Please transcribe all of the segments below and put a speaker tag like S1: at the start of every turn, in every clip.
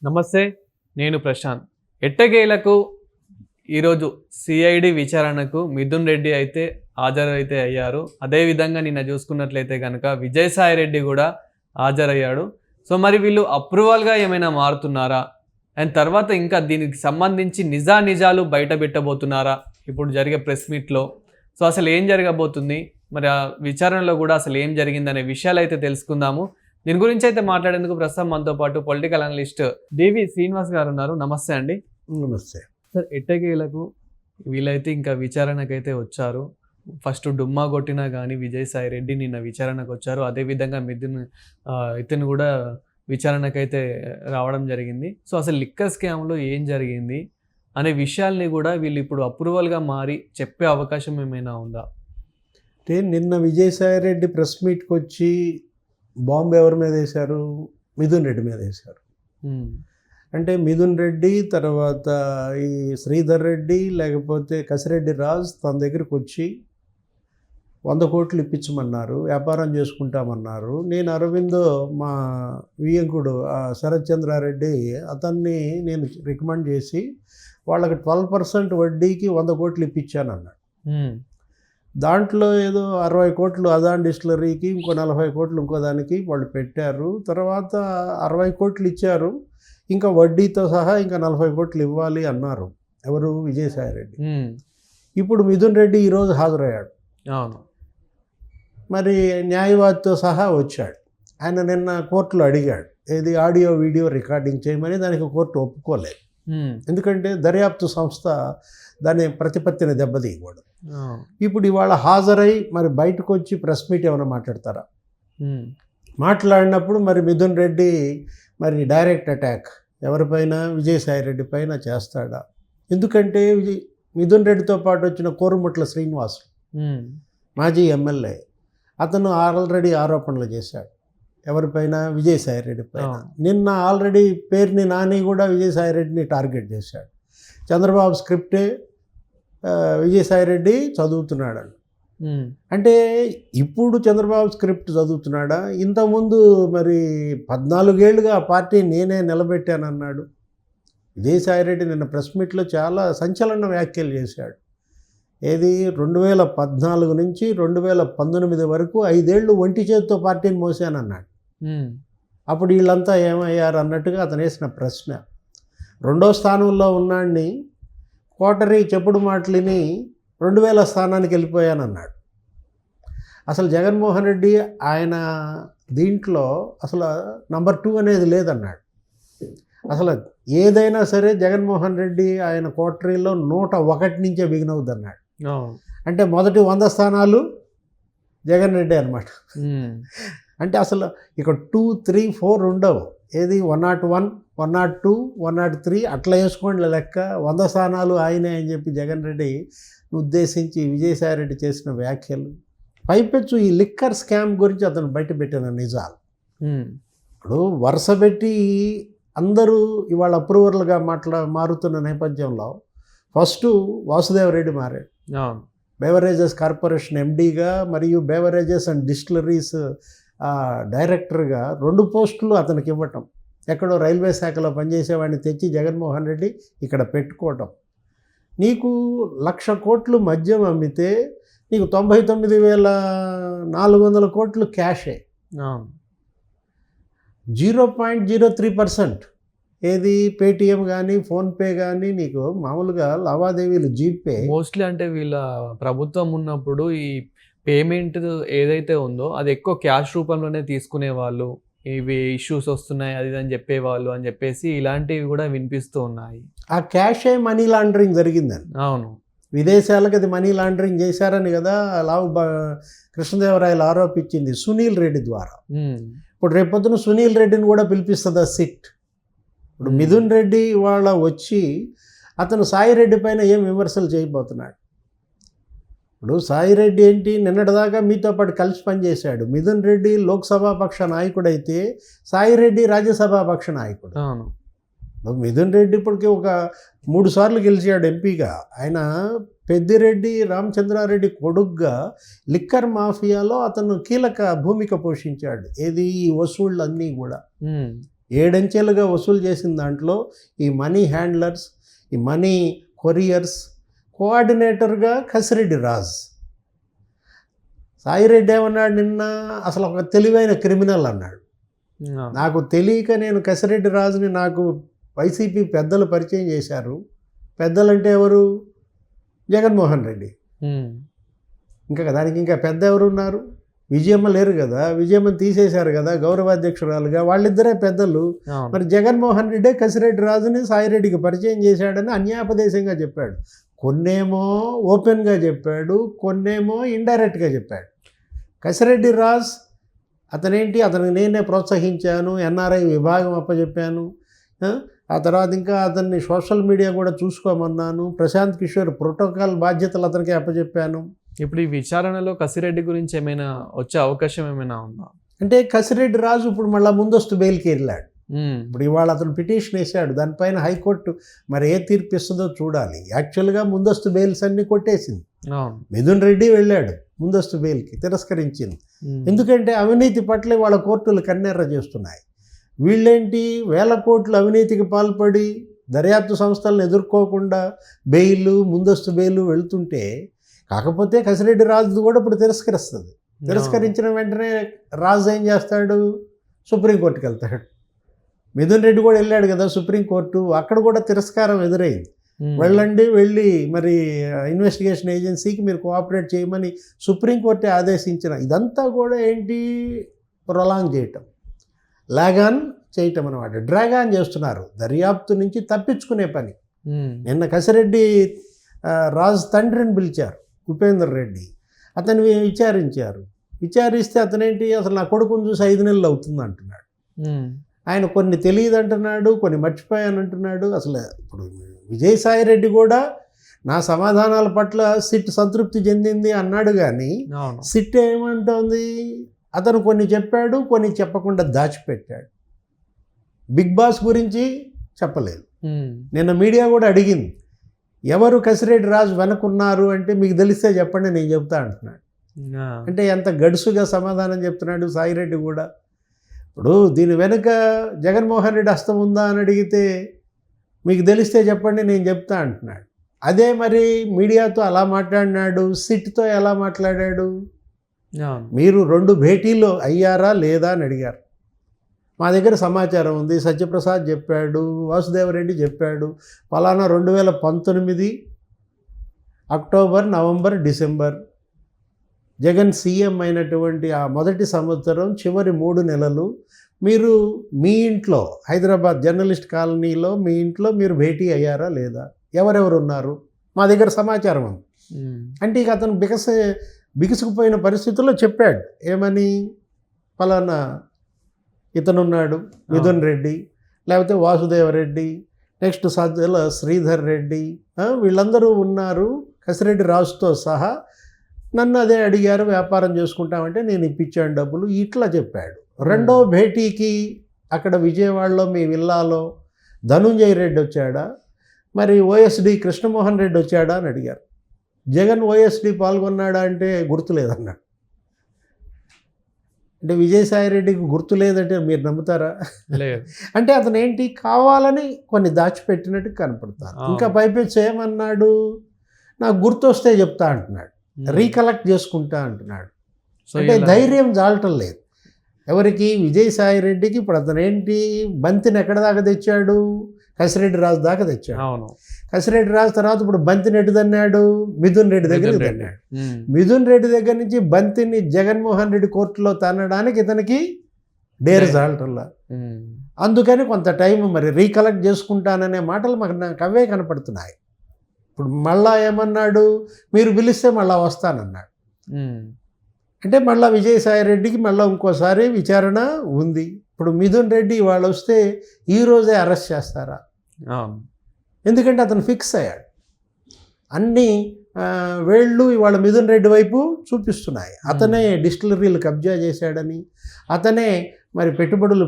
S1: నమస్తే, నేను ప్రశాంత్. ఎట్టకేలకు ఈరోజు సిఐడి విచారణకు మిథున్ రెడ్డి అయితే హాజరైతే అయ్యారు. అదేవిధంగా నిన్న చూసుకున్నట్లయితే కనుక విజయసాయి రెడ్డి కూడా హాజరయ్యాడు. సో మరి వీళ్ళు అప్రూవల్గా ఏమైనా మారుతున్నారా అండ్ తర్వాత ఇంకా దీనికి సంబంధించి నిజాలు బయట పెట్టబోతున్నారా ఇప్పుడు జరిగే ప్రెస్ మీట్లో? సో అసలు ఏం జరగబోతుంది, మరి ఆ విచారణలో కూడా అసలు ఏం జరిగిందనే విషయాలు అయితే తెలుసుకుందాము. దీని గురించి అయితే మాట్లాడేందుకు ప్రస్తుతం మనతో పాటు పొలిటికల్ అనలిస్ట్ డివి శ్రీనివాస్ గారు ఉన్నారు. నమస్తే అండి.
S2: నమస్తే
S1: సార్. ఎట్టకేలకు వీళ్ళైతే ఇంకా విచారణకైతే వచ్చారు. ఫస్ట్ డుమ్మా కొట్టినా కానీ విజయసాయి రెడ్డి నిన్న విచారణకు వచ్చారు. అదేవిధంగా ఇతను కూడా విచారణకైతే రావడం జరిగింది. సో అసలు లిక్కర్ స్కామ్లో ఏం జరిగింది అనే విషయాల్ని కూడా వీళ్ళు ఇప్పుడు అప్రూవల్గా మారి చెప్పే అవకాశం ఏమైనా ఉందా?
S2: అంటే నిన్న విజయసాయి రెడ్డి ప్రెస్ మీట్కి వచ్చి బాంబు ఎవరి మీద వేశారు? మిథున్ రెడ్డి మీద వేశారు. అంటే మిథున్ రెడ్డి తర్వాత ఈ శ్రీధర్ రెడ్డి లేకపోతే కసిరెడ్డి రాజ్ తన దగ్గరికి వచ్చి 100 కోట్లు ఇప్పించమన్నారు, వ్యాపారం చేసుకుంటామన్నారు. నేను అరవిందో మా వియ్యంకుడు శరత్ చంద్రారెడ్డి అతన్ని నేను రికమెండ్ చేసి వాళ్ళకి 12% వడ్డీకి 100 కోట్లు ఇప్పించానన్నాడు. దాంట్లో ఏదో 60 కోట్లు అదాన్ డిస్టిలరీకి, ఇంకో 40 కోట్లు ఇంకో దానికి వాళ్ళు పెట్టారు. తర్వాత 60 కోట్లు ఇచ్చారు, ఇంకా వడ్డీతో సహా ఇంకా 40 కోట్లు ఇవ్వాలి అన్నారు. ఎవరు? విజయసాయి రెడ్డి. ఇప్పుడు మిథున్ రెడ్డి ఈరోజు హాజరయ్యాడు. మరి న్యాయవాదితో సహా వచ్చాడు. ఆయన నిన్న కోర్టులో అడిగాడు, ఏది ఆడియో వీడియో రికార్డింగ్ చేయమని. దానికి కోర్టు ఒప్పుకోలేదు. ఎందుకంటే దర్యాప్తు సంస్థ దాని ప్రతిపత్తిని దెబ్బతీయకూడదు. ఇప్పుడు ఇవాళ హాజరై మరి బయటకు వచ్చి ప్రెస్ మీట్ ఏమైనా మాట్లాడతారా? మాట్లాడినప్పుడు మరి మిథున్ రెడ్డి మరి డైరెక్ట్ అటాక్ ఎవరిపైన? విజయసాయి రెడ్డి పైన చేస్తాడా? ఎందుకంటే మిథున్ రెడ్డితో పాటు వచ్చిన కోరుముట్ల శ్రీనివాస్ మాజీ ఎమ్మెల్యే, అతను ఆల్రెడీ ఆరోపణలు చేశాడు. ఎవరిపైన? విజయసాయి రెడ్డి పైన. నిన్న ఆల్రెడీ పేరుని నాని కూడా విజయసాయి రెడ్డిని టార్గెట్ చేశాడు. చంద్రబాబు స్క్రిప్టే విజయసాయి రెడ్డి చదువుతున్నాడు. అంటే ఇప్పుడు చంద్రబాబు స్క్రిప్ట్ చదువుతున్నాడా? ఇంతకుముందు మరి 14 ఏళ్ళుగా ఆ పార్టీ నేనే నిలబెట్టానన్నాడు విజయసాయి రెడ్డి. నిన్న ప్రెస్ మీట్లో చాలా సంచలన వ్యాఖ్యలు చేశాడు. ఏది 2014 నుంచి 2019 వరకు 5 ఏళ్ళు ఒంటి చేతితో పార్టీని మోసానన్నాడు. అప్పుడు వీళ్ళంతా ఏమయ్యారు అన్నట్టుగా అతను వేసిన ప్రశ్న. 2వ స్థానంలో ఉన్నాడిని కోటరీ చెప్పుడు మాటలిని 2000 స్థానానికి వెళ్ళిపోయానన్నాడు. అసలు జగన్మోహన్ రెడ్డి ఆయన దీంట్లో అసలు నంబర్ 2 అనేది లేదన్నాడు. అసలు ఏదైనా సరే జగన్మోహన్ రెడ్డి ఆయన కోటరీలో 101 నుంచే బిగిన్ అవుద్దన్నాడు. అంటే మొదటి 100 స్థానాలు జగన్ రెడ్డి అనమాట. అంటే అసలు ఇక 2, 3, 4 ఉండవు. ఏది 101, 102, 103 అట్లా వేసుకోండి లెక్క. 100 స్థానాలు ఆయనే అని చెప్పి జగన్ రెడ్డి ఉద్దేశించి విజయసాయి రెడ్డి చేసిన వ్యాఖ్యలు, పైపెచ్చు ఈ లిక్కర్ స్కామ్ గురించి అతను బయట పెట్టిన నిజాలు. ఇప్పుడు వరుస పెట్టి అందరూ ఇవాళ అప్రూవర్లుగా మారుతున్న నేపథ్యంలో ఫస్ట్ వాసుదేవరెడ్డి మారాడు బేవరేజెస్ కార్పొరేషన్ ఎండీగా మరియు బేవరేజెస్ అండ్ డిస్టిలరీస్ డైరెక్టర్గా 2 పోస్టులు అతనికి ఇవ్వటం. ఎక్కడో రైల్వే శాఖలో పనిచేసేవాడిని తెచ్చి జగన్మోహన్ రెడ్డి ఇక్కడ పెట్టుకోవటం. నీకు 1,00,000 కోట్లు మద్యం అమ్మితే నీకు 99,400 కోట్లు క్యాషే. 0.03% ఏది పేటిఎం కానీ ఫోన్పే కానీ నీకు మామూలుగా లావాదేవీలు జీపే.
S1: మోస్ట్లీ అంటే వీళ్ళ ప్రభుత్వం ఉన్నప్పుడు ఈ పేమెంట్ ఏదైతే ఉందో అది ఎక్కువ క్యాష్ రూపంలోనే తీసుకునేవాళ్ళు. ఇవి ఇష్యూస్ వస్తున్నాయి అది అని చెప్పేవాళ్ళు అని చెప్పేసి ఇలాంటివి కూడా వినిపిస్తూ ఉన్నాయి.
S2: ఆ క్యాషే మనీ లాండరింగ్ జరిగిందని.
S1: అవును,
S2: విదేశాలకు అది మనీ లాండరింగ్ చేశారని కదా కృష్ణదేవరాయలు ఆరోపించింది సునీల్ రెడ్డి ద్వారా. ఇప్పుడు రేపొద్దున సునీల్ రెడ్డిని కూడా పిలిపిస్తుందా సిట్? ఇప్పుడు మిథున్ రెడ్డి వాళ్ళ వచ్చి అతను సాయి రెడ్డి పైన ఏం విమర్శలు చేయబోతున్నాడు? ఇప్పుడు సాయి రెడ్డి ఏంటి, నిన్నటిదాకా మీతో పాటు కలిసి పనిచేశాడు. మిథున్ రెడ్డి లోక్సభ పక్ష నాయకుడైతే సాయి రెడ్డి రాజ్యసభ పక్ష నాయకుడు. మిథున్ రెడ్డి ఇప్పటికీ ఒక 3 సార్లు గెలిచాడు ఎంపీగా. ఆయన పెద్దిరెడ్డి రామచంద్రారెడ్డి కొడుగ్గా లిక్కర్ మాఫియాలో అతను కీలక భూమిక పోషించాడు. ఏది ఈ వసూళ్ళన్నీ కూడా 7 అంచెలుగా వసూలు చేసిన దాంట్లో ఈ మనీ హ్యాండ్లర్స్, ఈ మనీ కొరియర్స్ కోఆర్డినేటర్గా కసిరెడ్డి రాజ్. సాయిరెడ్డి ఏమన్నాడు నిన్న, అసలు ఒక తెలివైన క్రిమినల్ అన్నాడు. నాకు తెలియక నేను కసిరెడ్డి రాజుని నాకు వైసీపీ పెద్దలు పరిచయం చేశారు. పెద్దలంటే ఎవరు? జగన్మోహన్ రెడ్డి. ఇంకా దానికి ఇంకా పెద్ద ఎవరు ఉన్నారు? విజయమ్మ లేరు కదా, విజయమ్మని తీసేశారు కదా గౌరవాధ్యక్షురాలుగా, వాళ్ళిద్దరే పెద్దలు. మరి జగన్మోహన్ రెడ్డే కసిరెడ్డి రాజుని సాయిరెడ్డికి పరిచయం చేశాడని అన్యాపదేశంగా చెప్పాడు. కొన్నేమో ఓపెన్గా చెప్పాడు, కొన్నేమో ఇండైరెక్ట్గా చెప్పాడు. కసిరెడ్డి రాజ్ అతనేంటి, అతనికి నేనే ప్రోత్సహించాను, ఎన్ఆర్ఐ విభాగం అప్పచెప్పాను, ఆ తర్వాత ఇంకా అతన్ని సోషల్ మీడియా కూడా చూసుకోమన్నాను, ప్రశాంత్ కిషోర్ ప్రోటోకాల్ బాధ్యతలు అతనికి అప్పచెప్పాను.
S1: ఇప్పుడు ఈ విచారణలో కసిరెడ్డి గురించి ఏమైనా వచ్చే అవకాశం ఏమైనా ఉందా?
S2: అంటే కసిరెడ్డి రాజు ఇప్పుడు మళ్ళీ ముందస్తు బెయిల్కి వెళ్ళాడు. ఇప్పుడు ఇవాళ అతను పిటిషన్ వేశాడు, దానిపైన హైకోర్టు మరి ఏ తీర్పు ఇస్తుందో చూడాలి. యాక్చువల్గా ముందస్తు బెయిల్స్ అన్ని కొట్టేసింది. మిథున్ రెడ్డి వెళ్ళాడు ముందస్తు బెయిల్కి, తిరస్కరించింది. ఎందుకంటే అవినీతి పట్ల వాళ్ళ కోర్టులు కన్నెర్ర చేస్తున్నాయి. వీళ్ళేంటి 1000 కోట్ల అవినీతికి పాల్పడి దర్యాప్తు సంస్థలను ఎదుర్కోకుండా బెయిలు, ముందస్తు బెయిలు వెళ్తుంటే, కాకపోతే కసిరెడ్డి రాజు కూడా ఇప్పుడు తిరస్కరిస్తుంది. తిరస్కరించిన వెంటనే రాజు ఏం చేస్తాడు? సుప్రీంకోర్టుకి వెళ్తాడు. మిథున్ రెడ్డి కూడా వెళ్ళాడు కదా సుప్రీంకోర్టు, అక్కడ కూడా తిరస్కారం ఎదురైంది. వెళ్ళి మరి ఇన్వెస్టిగేషన్ ఏజెన్సీకి మీరు కోఆపరేట్ చేయమని సుప్రీంకోర్టే ఆదేశించిన. ఇదంతా కూడా ఏంటి? ప్రొలాంగ్ చేయటం, లాగాన్ చేయటం అనమాట. డ్రాగాన్ చేస్తున్నారు, దర్యాప్తు నుంచి తప్పించుకునే పని. నిన్న కసిరెడ్డి రాజు తండ్రిని పిలిచారు, ఉపేందర్ రెడ్డి. అతను విచారిస్తే అతనేంటి, అసలు నా కొడుకుని చూసి 5 నెలలు అవుతుంది అంటున్నాడు. ఆయన కొన్ని తెలియదు అంటున్నాడు, కొన్ని మర్చిపోయాను అంటున్నాడు. అసలు ఇప్పుడు విజయసాయిరెడ్డి కూడా నా సమాధానాల పట్ల సిట్ సంతృప్తి చెందింది అన్నాడు, కానీ సిట్ ఏమంటోంది, అతను కొన్ని చెప్పాడు, కొన్ని చెప్పకుండా దాచిపెట్టాడు. బిగ్ బాస్ గురించి చెప్పలేదు. నిన్న మీడియా కూడా అడిగింది, ఎవరు కసిరెడ్డి రాజు వెనకున్నారు అంటే మీకు తెలిస్తే చెప్పండి నేను చెప్తా అంటున్నాడు. అంటే ఎంత గడుసుగా సమాధానం చెప్తున్నాడు సాయిరెడ్డి కూడా. ఇప్పుడు దీని వెనుక జగన్మోహన్ రెడ్డి హస్తం ఉందా అని అడిగితే మీకు తెలిస్తే చెప్పండి నేను చెప్తా అంటున్నాడు. అదే మరి మీడియాతో అలా మాట్లాడినాడు, సిట్తో ఎలా మాట్లాడాడు? మీరు 2 భేటీలు అయ్యారా లేదా అని అడిగారు. మా దగ్గర సమాచారం ఉంది, సత్యప్రసాద్ చెప్పాడు, వాసుదేవరెడ్డి చెప్పాడు, పలానా 2019 October, November, December Jagan CM అయినటువంటి ఆ మొదటి సంవత్సరం చివరి 3 నెలలు మీరు మీ ఇంట్లో హైదరాబాద్ జర్నలిస్ట్ కాలనీలో మీ ఇంట్లో మీరు భేటీ అయ్యారా లేదా, ఎవరెవరు ఉన్నారు, మా దగ్గర సమాచారం ఉంది. అంటే ఇక అతను బిగుసుకుపోయిన పరిస్థితుల్లో చెప్పాడు. ఏమని? ఫలానా ఇతనున్నాడు మిథున్ రెడ్డి, లేకపోతే వాసుదేవరెడ్డి, నెక్స్ట్ సజ్జల శ్రీధర్ రెడ్డి, వీళ్ళందరూ ఉన్నారు కసిరెడ్డి రాజుతో సహా. నన్ను అదే అడిగారు, వ్యాపారం చేసుకుంటామంటే నేను ఇప్పించాను డబ్బులు, ఇట్లా చెప్పాడు. రెండో భేటీకి అక్కడ విజయవాడలో మీ విల్లాలో ధనుంజయ రెడ్డి వచ్చాడా, మరి ఓఎస్డి కృష్ణమోహన్ రెడ్డి వచ్చాడా అని అడిగారు. జగన్ ఓఎస్డి పాల్గొన్నాడా అంటే గుర్తులేదన్నాడు. అంటే విజయసాయిరెడ్డికి గుర్తు లేదంటే మీరు నమ్ముతారా? అంటే అతను ఏంటి, కావాలని కొన్ని దాచిపెట్టినట్టు కనపడతారు. ఇంకా పైపెచ్చి ఏమన్నాడు, నాకు గుర్తొస్తే చెప్తా అంటున్నాడు, రీకలెక్ట్ చేసుకుంటా అంటున్నాడు. అంటే ధైర్యం జాలటం లేదు ఎవరికి? విజయసాయిరెడ్డికి. ఇప్పుడు అతను ఏంటి, బంతిని ఎక్కడ దాకా తెచ్చాడు? కసిరెడ్డి రాజు దాకా తెచ్చాడు. కసిరెడ్డి రాజు తర్వాత ఇప్పుడు బంతిని ఎటు తన్నాడు? మిథున్ రెడ్డి దగ్గర తన్నాడు. మిథున్ రెడ్డి దగ్గర నుంచి బంతిని జగన్మోహన్ రెడ్డి కోర్టులో తన్నడానికి ఇతనికి డేర్ జాలటంలా. అందుకని కొంత టైం మరి రీకలెక్ట్ చేసుకుంటాననే మాటలు నాకు అవే కనపడుతున్నాయి. ఇప్పుడు మళ్ళా ఏమన్నాడు, మీరు పిలిస్తే మళ్ళా వస్తానన్నాడు. అంటే మళ్ళీ విజయసాయిరెడ్డికి మళ్ళీ ఇంకోసారి విచారణ ఉంది. ఇప్పుడు మిథున్ రెడ్డి వాళ్ళు వస్తే ఈరోజే అరెస్ట్ చేస్తారా? ఎందుకంటే అతను ఫిక్స్ అయ్యాడు. అన్ని వేళ్ళు ఇవాళ మిథున్ రెడ్డి వైపు చూపిస్తున్నాయి. అతనే డిస్టిలరీలు కబ్జా చేశాడని, అతనే మరి పెట్టుబడులు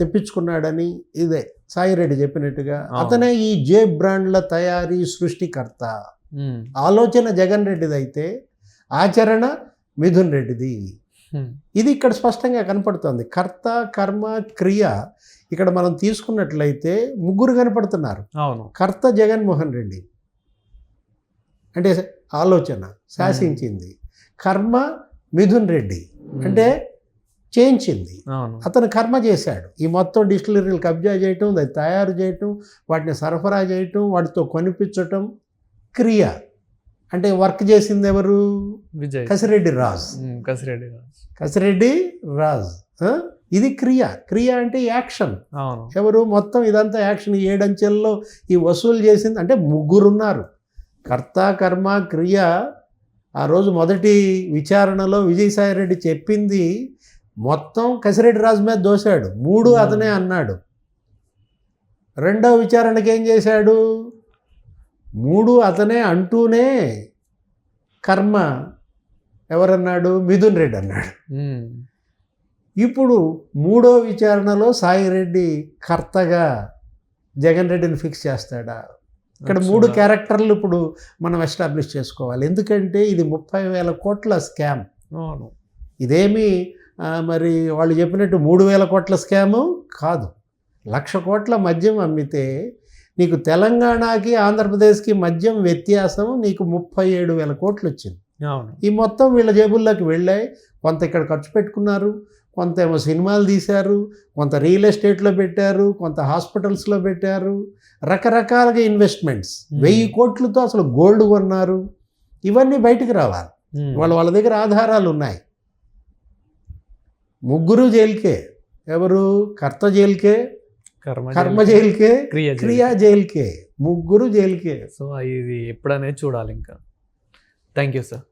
S2: తెప్పించుకున్నాడని ఇదే సాయిరెడ్డి చెప్పినట్టుగా. అతనే ఈ జే బ్రాండ్ల తయారీ సృష్టికర్త. ఆలోచన జగన్ రెడ్డిది అయితే ఆచరణ మిథున్ రెడ్డిది. ఇది ఇక్కడ స్పష్టంగా కనపడుతుంది. కర్త, కర్మ, క్రియ ఇక్కడ మనం తీసుకున్నట్లయితే ముగ్గురు కనపడుతున్నారు.
S1: అవును.
S2: కర్త జగన్మోహన్ రెడ్డి అంటే ఆలోచన శాసించింది. కర్మ మిథున్ రెడ్డి అంటే చేయించింది.
S1: అవును.
S2: అతను కర్మ చేశాడు. ఈ మొత్తం డిస్టిలరీలు కబ్జా చేయటం, అది తయారు చేయటం, వాటిని సరఫరా చేయటం, వాటితో కొనిపించటం క్రియ. అంటే వర్క్ చేసింది ఎవరు?
S1: విజయ్
S2: కసిరెడ్డి రాజ్.
S1: కసిరెడ్డి రాజ్.
S2: కసిరెడ్డి రాజ్. ఇది క్రియ. క్రియ అంటే యాక్షన్.
S1: అవును.
S2: ఎవరు? మొత్తం ఇదంతా యాక్షన్. 7 అంచెల్లో ఈ వసూలు చేసింది అంటే ముగ్గురున్నారు. కర్త, కర్మ, క్రియ. ఆ రోజు మొదటి విచారణలో విజయసాయిరెడ్డి చెప్పింది మొత్తం కసిరెడ్డి రాజు మీద దోశాడు. 3 అతనే అన్నాడు. రెండవ విచారణకి ఏం చేశాడు? 3 అతనే అంటూనే కర్మ ఎవరన్నాడు? మిథున్ రెడ్డి అన్నాడు. ఇప్పుడు 3వ విచారణలో సాయిరెడ్డి కర్తగా జగన్ రెడ్డిని ఫిక్స్ చేస్తాడా? ఇక్కడ 3 క్యారెక్టర్లు ఇప్పుడు మనం ఎస్టాబ్లిష్ చేసుకోవాలి. ఎందుకంటే ఇది 30,000 కోట్ల స్కామ్.
S1: అవును.
S2: ఇదేమి మరి వాళ్ళు చెప్పినట్టు 3,000 కోట్ల స్కాము కాదు. 1,00,000 కోట్ల మద్యం అమ్మితే నీకు తెలంగాణకి ఆంధ్రప్రదేశ్కి మద్యం వ్యత్యాసం నీకు 37,000 కోట్లు వచ్చింది.
S1: అవును.
S2: ఈ మొత్తం వీళ్ళ జేబుల్లోకి వెళ్ళాయి. కొంత ఇక్కడ ఖర్చు పెట్టుకున్నారు, కొంత ఏమో సినిమాలు తీశారు, కొంత రియల్ ఎస్టేట్లో పెట్టారు, కొంత హాస్పిటల్స్లో పెట్టారు, రకరకాలుగా ఇన్వెస్ట్మెంట్స్. 1000 కోట్లతో అసలు గోల్డ్ కొన్నారు. ఇవన్నీ బయటికి రావాలి. వాళ్ళ దగ్గర ఆధారాలు ఉన్నాయి. ముగ్గురు జైలుకే. ఎవరు? కర్త జైలుకే, కర్మ జైలుకే, క్రియా జైలుకే. ముగ్గురు జైలుకే.
S1: సో ఇది ఎప్పుడనేది చూడాలి ఇంకా. Thank you sir.